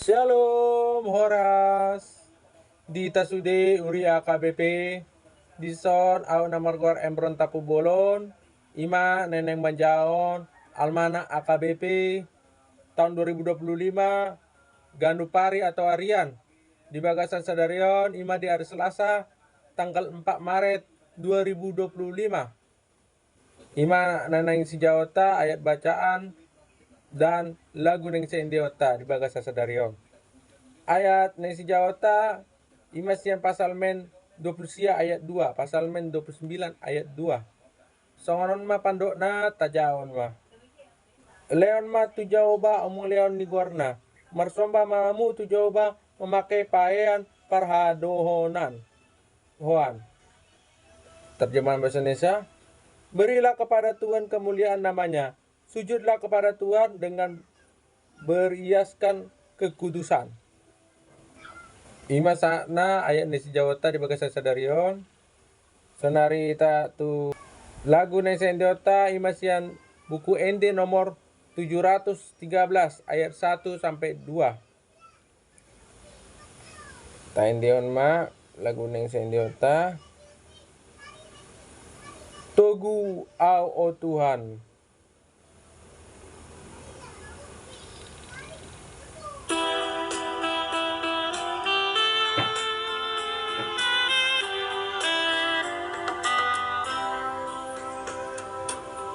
Shalom Horas di tasude uri AKBP di son au namargor embron tapu bolon ima neneng banjaon almana AKBP tahun 2025 Gandupari atau Arian di Bagasan Sadarion ima di hari Selasa tanggal 4 Maret 2025 ima neneng sijawata ayat bacaan dan lagu neng sendiota di Bagasan Sadarion. Ayat nesi jawata imasian pasal men 20 ayat 2, pasal men 29 ayat 2. Songonon ma pandokna tajaon ma. Leon ma tujaoba omong leon ni gorna. Marsomba mamu tujaoba memakai pakaian parhadohonan. Hoan. Terjemahan bahasa Indonesia. Berilah kepada Tuhan kemuliaan namanya. Sujudlah kepada Tuhan dengan berhiaskan kekudusan. Ima sana ayat nesi jawata di Bagasan Sadarion. Sonari ita tu lagu nesi endiota imasian buku ende nomor 713 ayat 1 sampai 2. Ta endion ma lagu nesi endiota. Togu au o Tuhan.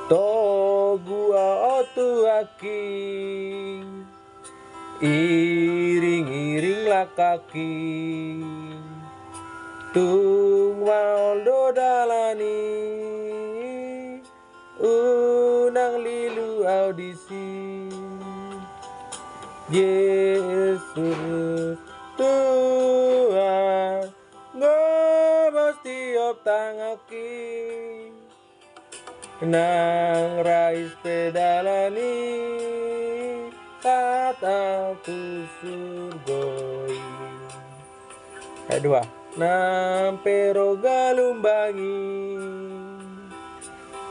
Togu au tuaki, iring-iringlah kaki, tung waldo dalani, unang lilu audisi, Yesus Tuhan, ngomos tiop tangaki. Nang rais pedalani saat aku surgoi. Ayat 2. Nampero galumbangi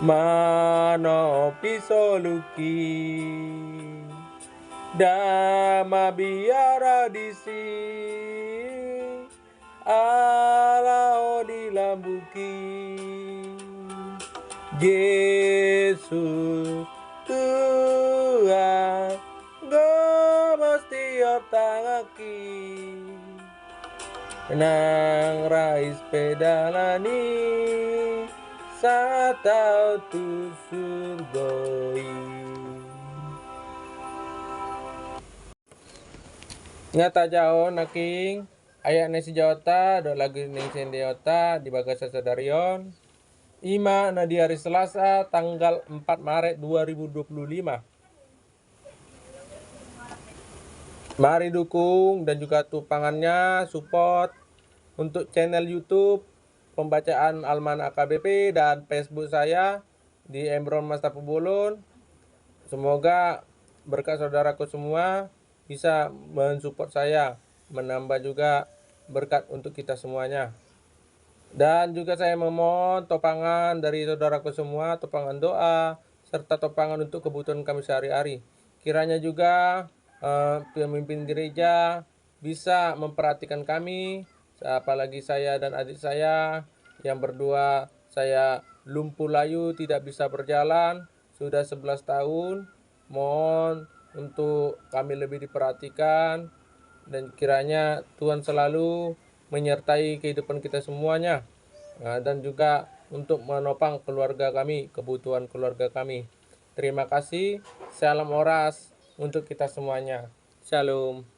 mano pisoluki dama biara disi alao dilambuki. Yesus Tuhan gomos tiap tangaki nang rais pedalani satau tu surgoi. Ngata jao naking ayat nesi jawata do lagu neng sendiota di Bagasan Sadarion. Ima na di hari Selasa tanggal 4 Maret 2025. Mari dukung dan juga tupangannya support untuk channel YouTube pembacaan Almana AKBP dan Facebook saya di Embron Mas Tapu Bolon. Semoga berkat saudaraku semua bisa mensupport saya, menambah juga berkat untuk kita semuanya. Dan juga saya memohon topangan dari saudaraku semua, topangan doa, serta topangan untuk kebutuhan kami sehari-hari. Kiranya juga pemimpin gereja bisa memperhatikan kami, apalagi saya dan adik saya yang berdua, saya lumpuh layu tidak bisa berjalan, sudah 11 tahun. Mohon untuk kami lebih diperhatikan dan kiranya Tuhan selalu menyertai kehidupan kita semuanya, dan juga untuk menopang keluarga kami, kebutuhan keluarga kami. Terima kasih. Salam Oras untuk kita semuanya. Shalom.